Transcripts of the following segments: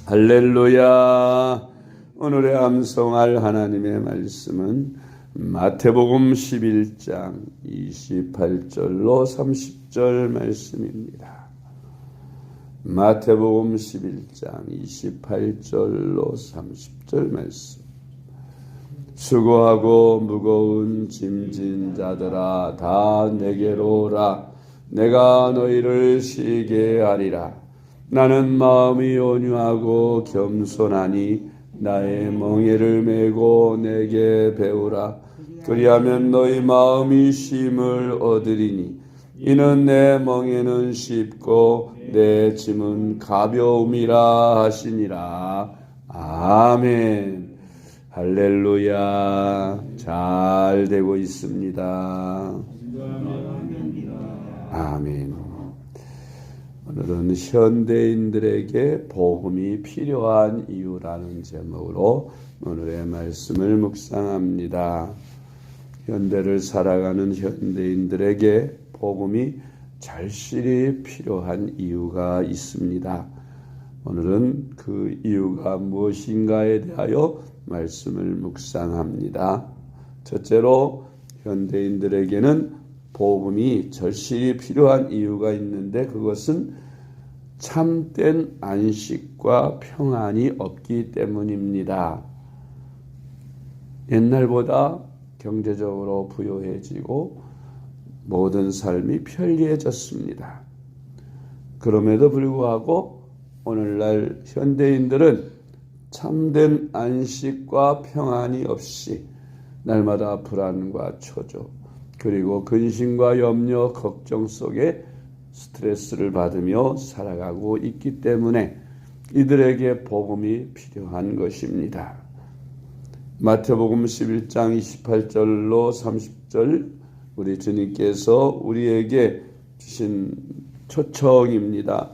할렐루야. 오늘의 암송할 하나님의 말씀은 마태복음 11장 28절로 30절 말씀입니다. 마태복음 11장 28절로 30절 말씀. 수고하고 무거운 짐진 자들아 다 내게로 오라. 내가 너희를 쉬게 하리라. 나는 마음이 온유하고 겸손하니 나의 멍에를 메고 내게 배우라. 그리하면 너희 마음이 쉼을 얻으리니 이는 내 멍에는 쉽고 내 짐은 가벼움이라 하시니라. 아멘. 할렐루야. 잘 되고 있습니다. 아멘. 오늘은 현대인들에게 복음이 필요한 이유라는 제목으로 오늘의 말씀을 묵상합니다. 현대를 살아가는 현대인들에게 복음이 절실히 필요한 이유가 있습니다. 오늘은 그 이유가 무엇인가에 대하여 말씀을 묵상합니다. 첫째로 현대인들에게는 복음이 절실히 필요한 이유가 있는데 그것은 참된 안식과 평안이 없기 때문입니다. 옛날보다 경제적으로 부유해지고 모든 삶이 편리해졌습니다. 그럼에도 불구하고 오늘날 현대인들은 참된 안식과 평안이 없이 날마다 불안과 초조 그리고 근심과 염려, 걱정 속에 스트레스를 받으며 살아가고 있기 때문에 이들에게 복음이 필요한 것입니다. 마태복음 11장 28절로 30절 우리 주님께서 우리에게 주신 초청입니다.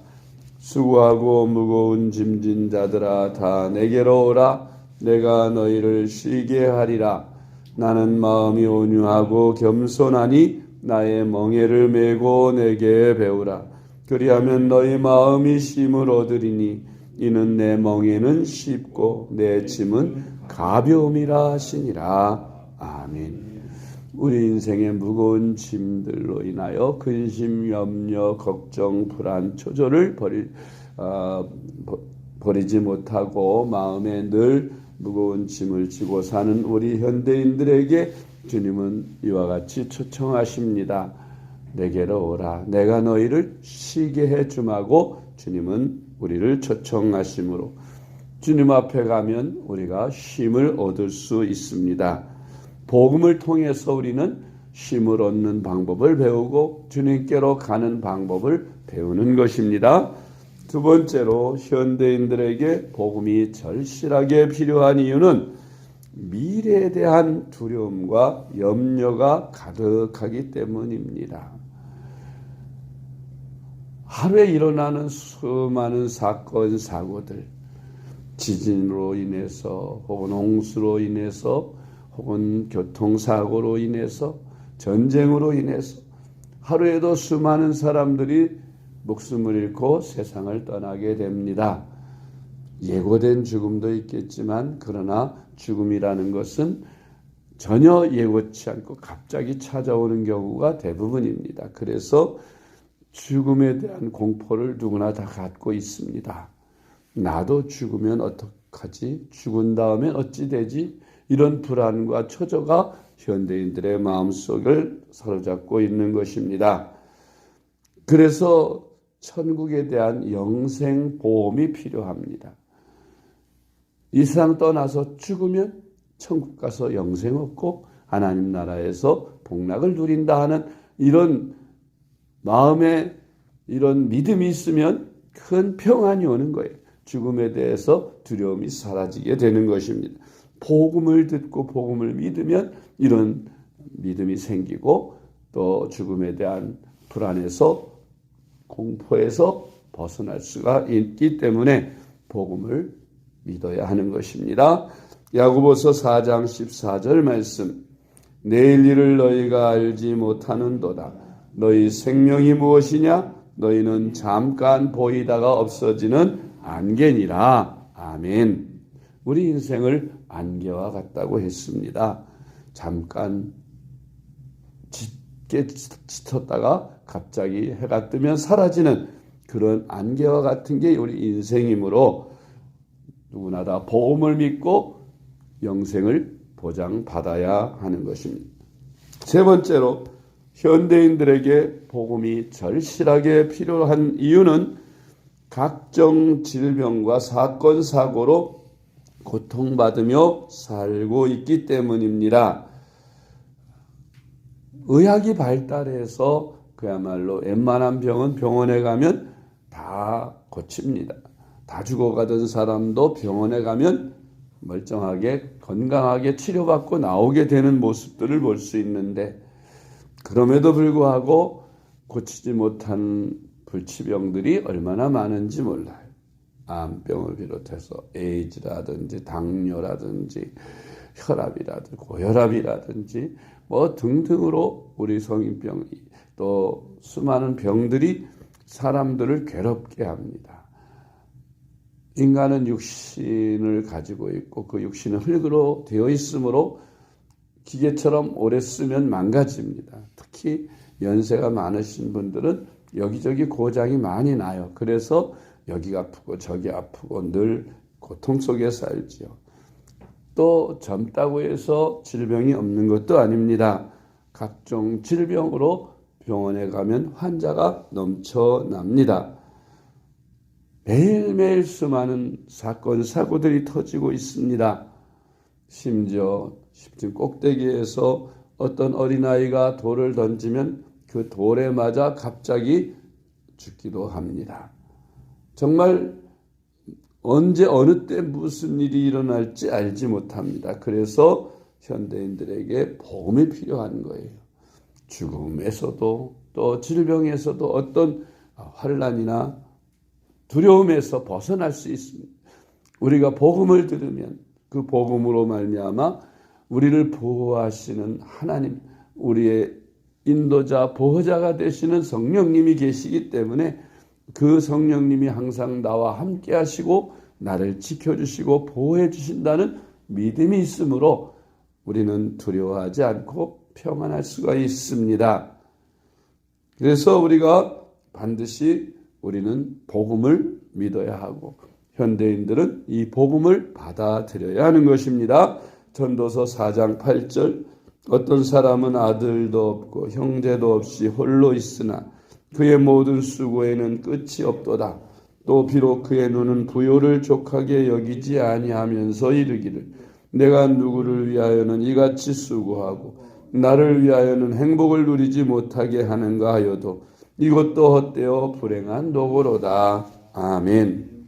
수고하고 무거운 짐진 자들아 다 내게로 오라. 내가 너희를 쉬게 하리라. 나는 마음이 온유하고 겸손하니 나의 멍에를 메고 내게 배우라. 그리하면 너희 마음이 쉼을 얻으리니 이는 내 멍에는 쉽고 내 짐은 가벼움이라 하시니라. 아멘. 우리 인생의 무거운 짐들로 인하여 근심, 염려, 걱정, 불안, 초조를 버리지 못하고 마음에 늘 무거운 짐을 지고 사는 우리 현대인들에게 주님은 이와 같이 초청하십니다. 내게로 오라. 내가 너희를 쉬게 해줌하고 주님은 우리를 초청하심으로 주님 앞에 가면 우리가 쉼을 얻을 수 있습니다. 복음을 통해서 우리는 쉼을 얻는 방법을 배우고 주님께로 가는 방법을 배우는 것입니다. 두 번째로 현대인들에게 복음이 절실하게 필요한 이유는 미래에 대한 두려움과 염려가 가득하기 때문입니다. 하루에 일어나는 수많은 사건, 사고들, 지진으로 인해서 혹은 홍수로 인해서 혹은 교통사고로 인해서 전쟁으로 인해서 하루에도 수많은 사람들이 목숨을 잃고 세상을 떠나게 됩니다. 예고된 죽음도 있겠지만 그러나 죽음이라는 것은 전혀 예고치 않고 갑자기 찾아오는 경우가 대부분입니다. 그래서 죽음에 대한 공포를 누구나 다 갖고 있습니다. 나도 죽으면 어떡하지? 죽은 다음엔 어찌 되지? 이런 불안과 초조가 현대인들의 마음속을 사로잡고 있는 것입니다. 그래서 천국에 대한 영생보험이 필요합니다. 이 세상 떠나서 죽으면 천국 가서 영생 얻고 하나님 나라에서 복락을 누린다 하는 이런 마음에 이런 믿음이 있으면 큰 평안이 오는 거예요. 죽음에 대해서 두려움이 사라지게 되는 것입니다. 복음을 듣고 복음을 믿으면 이런 믿음이 생기고 또 죽음에 대한 불안에서 공포에서 벗어날 수가 있기 때문에 복음을 믿어야 하는 것입니다. 야고보서 4장 14절 말씀. 내일 일을 너희가 알지 못하는도다. 너희 생명이 무엇이냐? 너희는 잠깐 보이다가 없어지는 안개니라. 아멘. 우리 인생을 안개와 같다고 했습니다. 잠깐 짙게 짙었다가 갑자기 해가 뜨면 사라지는 그런 안개와 같은 게 우리 인생이므로 누구나 다 복음을 믿고 영생을 보장받아야 하는 것입니다. 세 번째로 현대인들에게 복음이 절실하게 필요한 이유는 각종 질병과 사건, 사고로 고통받으며 살고 있기 때문입니다. 의학이 발달해서 그야말로 웬만한 병은 병원에 가면 다 고칩니다. 다 죽어가던 사람도 병원에 가면 멀쩡하게 건강하게 치료받고 나오게 되는 모습들을 볼 수 있는데, 그럼에도 불구하고 고치지 못한 불치병들이 얼마나 많은지 몰라요. 암병을 비롯해서 에이즈라든지 당뇨라든지 혈압이라든지 고혈압이라든지 뭐 등등으로 우리 성인병 또 수많은 병들이 사람들을 괴롭게 합니다. 인간은 육신을 가지고 있고 그 육신은 흙으로 되어 있으므로 기계처럼 오래 쓰면 망가집니다. 특히 연세가 많으신 분들은 여기저기 고장이 많이 나요. 그래서 여기가 아프고 저기 아프고 늘 고통 속에 살지요. 또 젊다고 해서 질병이 없는 것도 아닙니다. 각종 질병으로 병원에 가면 환자가 넘쳐납니다. 매일매일 수많은 사건, 사고들이 터지고 있습니다. 심지어 10층 꼭대기에서 어떤 어린아이가 돌을 던지면 그 돌에 맞아 갑자기 죽기도 합니다. 정말 언제 어느 때 무슨 일이 일어날지 알지 못합니다. 그래서 현대인들에게 복음이 필요한 거예요. 죽음에서도 또 질병에서도 어떤 환난이나 두려움에서 벗어날 수 있습니다. 우리가 복음을 들으면 그 복음으로 말미암아 우리를 보호하시는 하나님, 우리의 인도자, 보호자가 되시는 성령님이 계시기 때문에 그 성령님이 항상 나와 함께 하시고 나를 지켜주시고 보호해 주신다는 믿음이 있으므로 우리는 두려워하지 않고 평안할 수가 있습니다. 그래서 우리가 반드시 우리는 복음을 믿어야 하고 현대인들은 이 복음을 받아들여야 하는 것입니다. 전도서 4장 8절 어떤 사람은 아들도 없고 형제도 없이 홀로 있으나 그의 모든 수고에는 끝이 없도다. 또 비록 그의 눈은 부요를 족하게 여기지 아니하면서 이르기를 내가 누구를 위하여는 이같이 수고하고 나를 위하여는 행복을 누리지 못하게 하는가 하여도 이것도 헛되어 불행한 도구로다. 아멘.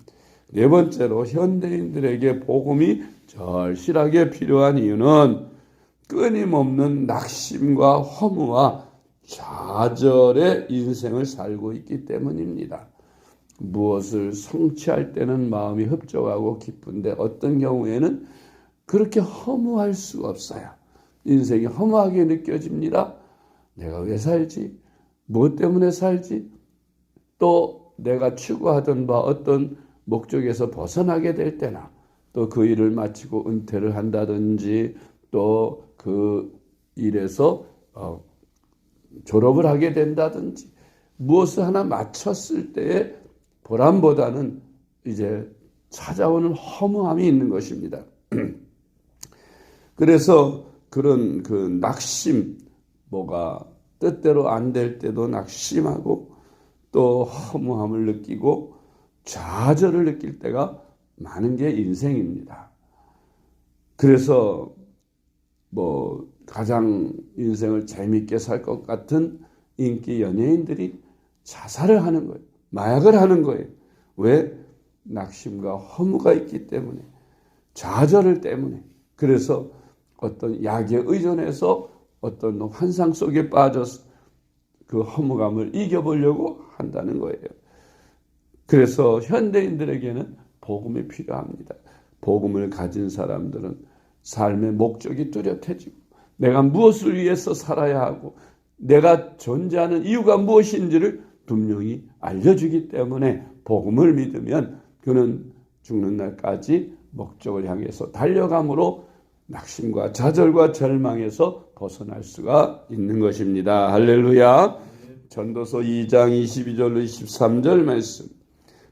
네 번째로 현대인들에게 복음이 절실하게 필요한 이유는 끊임없는 낙심과 허무와 좌절의 인생을 살고 있기 때문입니다. 무엇을 성취할 때는 마음이 흡족하고 기쁜데 어떤 경우에는 그렇게 허무할 수가 없어요. 인생이 허무하게 느껴집니다. 내가 왜 살지? 무엇 때문에 살지? 또 내가 추구하던 바 어떤 목적에서 벗어나게 될 때나 또 그 일을 마치고 은퇴를 한다든지 또 그 일에서 졸업을 하게 된다든지 무엇을 하나 마쳤을 때의 보람보다는 이제 찾아오는 허무함이 있는 것입니다. 그래서 그런 그 낙심, 뭐가 뜻대로 안 될 때도 낙심하고 또 허무함을 느끼고 좌절을 느낄 때가 많은 게 인생입니다. 그래서 가장 인생을 재미있게 살 것 같은 인기 연예인들이 자살을 하는 거예요. 마약을 하는 거예요. 왜? 낙심과 허무가 있기 때문에, 좌절을 때문에. 그래서 어떤 약에 의존해서 어떤 환상 속에 빠져서 그 허무감을 이겨보려고 한다는 거예요. 그래서 현대인들에게는 복음이 필요합니다. 복음을 가진 사람들은 삶의 목적이 뚜렷해지고 내가 무엇을 위해서 살아야 하고 내가 존재하는 이유가 무엇인지를 분명히 알려주기 때문에 복음을 믿으면 그는 죽는 날까지 목적을 향해서 달려감으로 낙심과 좌절과 절망에서 벗어날 수가 있는 것입니다. 할렐루야. 전도서 2장 22절로 23절 말씀.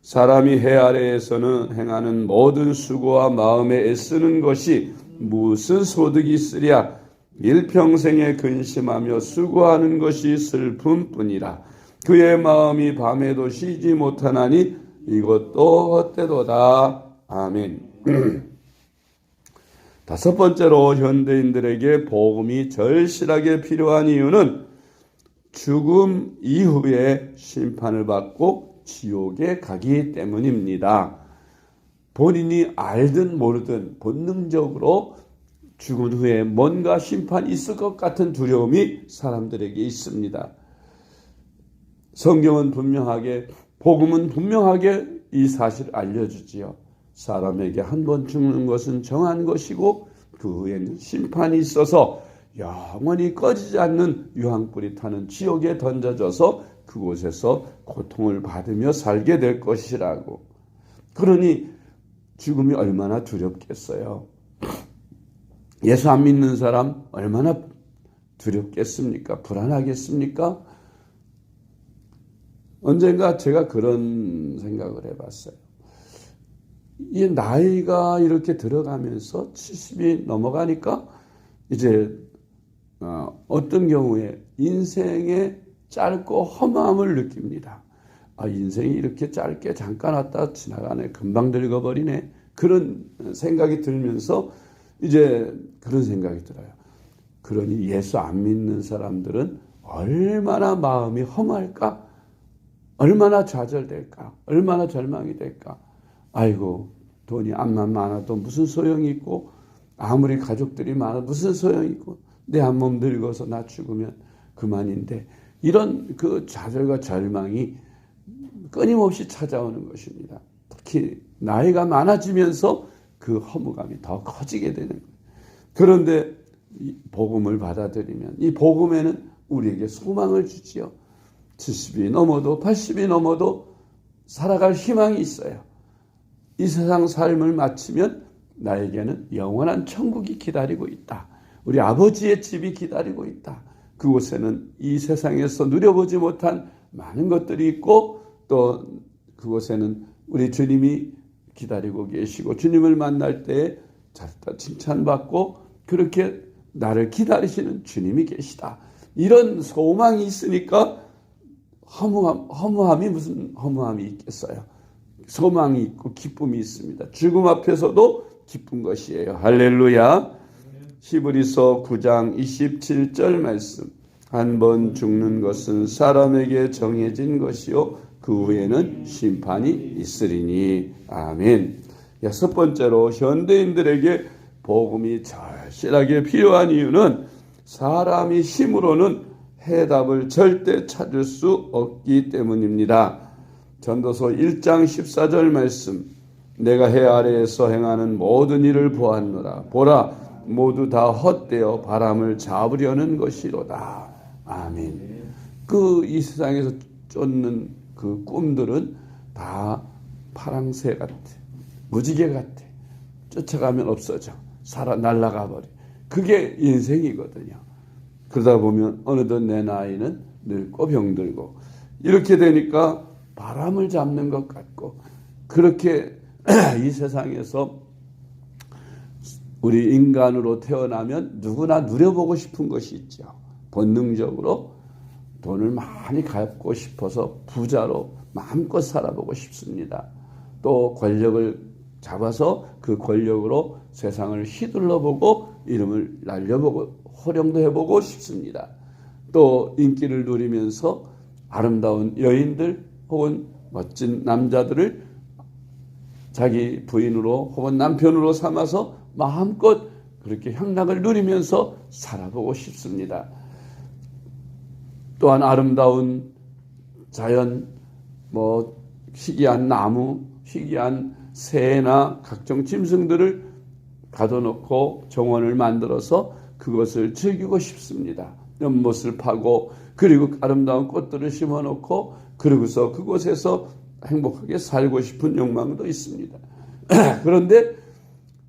사람이 해 아래에서는 행하는 모든 수고와 마음에 애쓰는 것이 무슨 소득이 있으랴. 일평생에 근심하며 수고하는 것이 슬픔뿐이라. 그의 마음이 밤에도 쉬지 못하나니 이것도 헛되도다. 아멘. 다섯 번째로 현대인들에게 복음이 절실하게 필요한 이유는 죽음 이후에 심판을 받고 지옥에 가기 때문입니다. 본인이 알든 모르든 본능적으로 죽은 후에 뭔가 심판이 있을 것 같은 두려움이 사람들에게 있습니다. 성경은 분명하게, 복음은 분명하게 이 사실을 알려주지요. 사람에게 한 번 죽는 것은 정한 것이고 그 후에는 심판이 있어서 영원히 꺼지지 않는 유황불이 타는 지옥에 던져져서 그곳에서 고통을 받으며 살게 될 것이라고. 그러니 죽음이 얼마나 두렵겠어요. 예수 안 믿는 사람 얼마나 두렵겠습니까? 불안하겠습니까? 언젠가 제가 그런 생각을 해봤어요. 이 나이가 이렇게 들어가면서 70이 넘어가니까 이제 어떤 경우에 인생의 짧고 허무함을 느낍니다. 인생이 이렇게 짧게 잠깐 왔다 지나가네. 금방 늙어버리네. 그런 생각이 들면서 이제 그런 생각이 들어요. 그러니 예수 안 믿는 사람들은 얼마나 마음이 험할까? 얼마나 좌절될까? 얼마나 절망이 될까? 아이고, 돈이 암만 많아도 무슨 소용이 있고, 아무리 가족들이 많아도 무슨 소용이 있고, 내 한 몸 늙어서 나 죽으면 그만인데, 이런 그 좌절과 절망이 끊임없이 찾아오는 것입니다. 특히 나이가 많아지면서 그 허무감이 더 커지게 되는 거예요. 그런데 이 복음을 받아들이면 이 복음에는 우리에게 소망을 주지요. 70이 넘어도 80이 넘어도 살아갈 희망이 있어요. 이 세상 삶을 마치면 나에게는 영원한 천국이 기다리고 있다. 우리 아버지의 집이 기다리고 있다. 그곳에는 이 세상에서 누려보지 못한 많은 것들이 있고 또 그곳에는 우리 주님이 기다리고 계시고 주님을 만날 때에 칭찬받고 그렇게 나를 기다리시는 주님이 계시다. 이런 소망이 있으니까 허무함이 무슨 허무함이 있겠어요. 소망이 있고 기쁨이 있습니다. 죽음 앞에서도 기쁜 것이에요. 할렐루야. 히브리서 9장 27절 말씀. 한 번 죽는 것은 사람에게 정해진 것이요 그 후에는 심판이 있으리니. 아멘. 여섯 번째로 현대인들에게 복음이 절실하게 필요한 이유는 사람이 힘으로는 해답을 절대 찾을 수 없기 때문입니다. 전도서 1장 14절 말씀. 내가 해 아래에서 행하는 모든 일을 보았노라. 보라, 모두 다 헛되어 바람을 잡으려는 것이로다. 아멘. 이 세상에서 쫓는 그 꿈들은 다 파랑새 같아. 무지개 같아. 쫓아가면 없어져. 날아가 버려. 그게 인생이거든요. 그러다 보면 어느덧 내 나이는 늙고 병들고 이렇게 되니까 바람을 잡는 것 같고 그렇게 이 세상에서 우리 인간으로 태어나면 누구나 누려보고 싶은 것이 있죠. 본능적으로 돈을 많이 갖고 싶어서 부자로 마음껏 살아보고 싶습니다. 또 권력을 잡아서 그 권력으로 세상을 휘둘러보고 이름을 날려보고 호령도 해보고 싶습니다. 또 인기를 누리면서 아름다운 여인들 혹은 멋진 남자들을 자기 부인으로 혹은 남편으로 삼아서 마음껏 그렇게 향락을 누리면서 살아보고 싶습니다. 또한 아름다운 자연, 희귀한 나무, 희귀한 새나 각종 짐승들을 가둬놓고 정원을 만들어서 그것을 즐기고 싶습니다. 연못을 파고 그리고 아름다운 꽃들을 심어놓고 그러고서 그곳에서 행복하게 살고 싶은 욕망도 있습니다. 그런데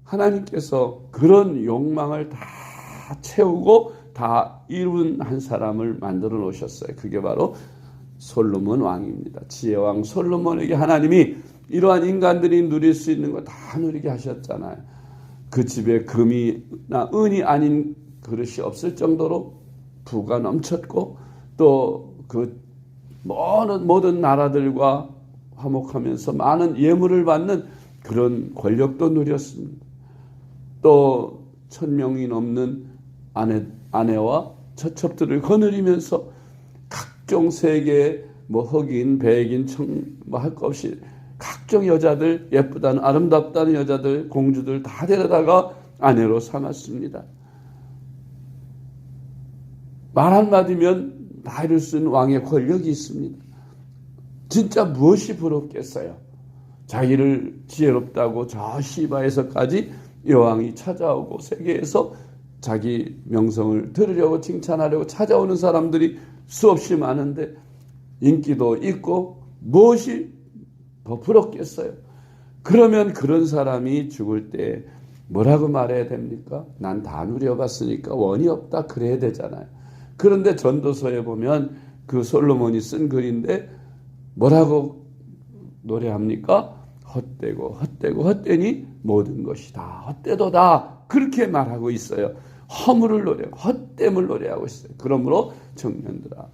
하나님께서 그런 욕망을 다 채우고 다 이룬 한 사람을 만들어 놓으셨어요. 그게 바로 솔로몬 왕입니다. 지혜왕 솔로몬에게 하나님이 이러한 인간들이 누릴 수 있는 거 다 누리게 하셨잖아요. 그 집에 금이나 은이 아닌 그릇이 없을 정도로 부가 넘쳤고 또 그 모든 나라들과 화목하면서 많은 예물을 받는 그런 권력도 누렸습니다. 또 1000명이 넘는 아내와 처첩들을 거느리면서 각종 세계 흑인, 백인, 할 것 없이 각종 여자들, 예쁘다는 아름답다는 여자들, 공주들 다 데려다가 아내로 삼았습니다. 말 한마디면 다 이룰 수 있는 왕의 권력이 있습니다. 진짜 무엇이 부럽겠어요? 자기를 지혜롭다고 저 시바에서까지 여왕이 찾아오고 세계에서 자기 명성을 들으려고 칭찬하려고 찾아오는 사람들이 수없이 많은데 인기도 있고 무엇이 더 부럽겠어요? 그러면 그런 사람이 죽을 때 뭐라고 말해야 됩니까? 난 다 누려봤으니까 원이 없다 그래야 되잖아요. 그런데 전도서에 보면 그 솔로몬이 쓴 글인데 뭐라고 노래합니까? 헛되고 헛되고 헛되니 모든 것이 다 헛되도다 그렇게 말하고 있어요. 허물을 노래하고 헛됨을 노래하고 있어요. 그러므로 청년들아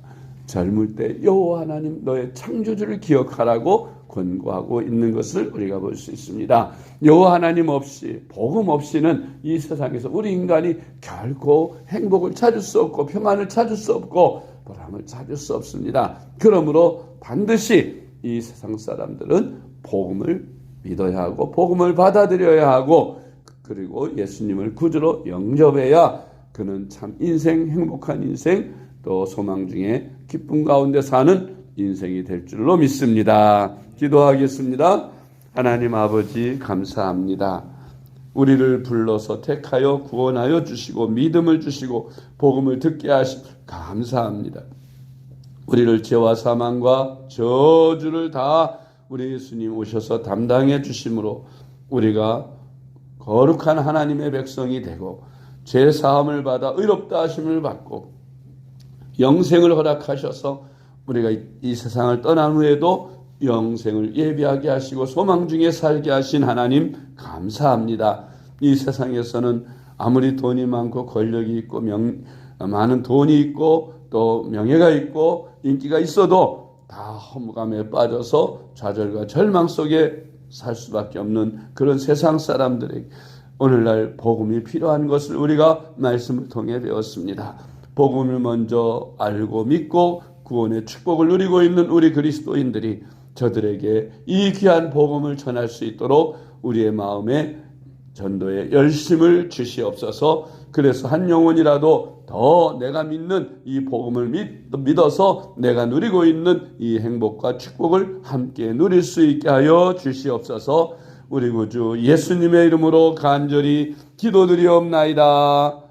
젊을 때 여호와 하나님 너의 창조주를 기억하라고 권고하고 있는 것을 우리가 볼 수 있습니다. 여호와 하나님 없이 복음 없이는 이 세상에서 우리 인간이 결코 행복을 찾을 수 없고 평안을 찾을 수 없고 보람을 찾을 수 없습니다. 그러므로 반드시 이 세상 사람들은 복음을 믿어야 하고 복음을 받아들여야 하고 그리고 예수님을 구주로 영접해야 그는 참 인생 행복한 인생 또 소망 중에 기쁨 가운데 사는 인생이 될 줄로 믿습니다. 기도하겠습니다. 하나님 아버지 감사합니다. 우리를 불러서 택하여 구원하여 주시고 믿음을 주시고 복음을 듣게 하시고 감사합니다. 우리를 죄와 사망과 저주를 다 우리 예수님 오셔서 담당해 주심으로 우리가 거룩한 하나님의 백성이 되고 죄 사함을 받아 의롭다 하심을 받고 영생을 허락하셔서 우리가 이 세상을 떠난 후에도 영생을 예비하게 하시고 소망 중에 살게 하신 하나님 감사합니다. 이 세상에서는 아무리 돈이 많고 권력이 있고 많은 돈이 있고 또 명예가 있고 인기가 있어도 다 허무감에 빠져서 좌절과 절망 속에 살 수밖에 없는 그런 세상 사람들에게 오늘날 복음이 필요한 것을 우리가 말씀을 통해 배웠습니다. 복음을 먼저 알고 믿고 구원의 축복을 누리고 있는 우리 그리스도인들이 저들에게 이 귀한 복음을 전할 수 있도록 우리의 마음에 전도의 열심을 주시옵소서. 그래서 한 영혼이라도 더 내가 믿는 이 복음을 믿어서 내가 누리고 있는 이 행복과 축복을 함께 누릴 수 있게 하여 주시옵소서. 우리 구주 예수님의 이름으로 간절히 기도드리옵나이다.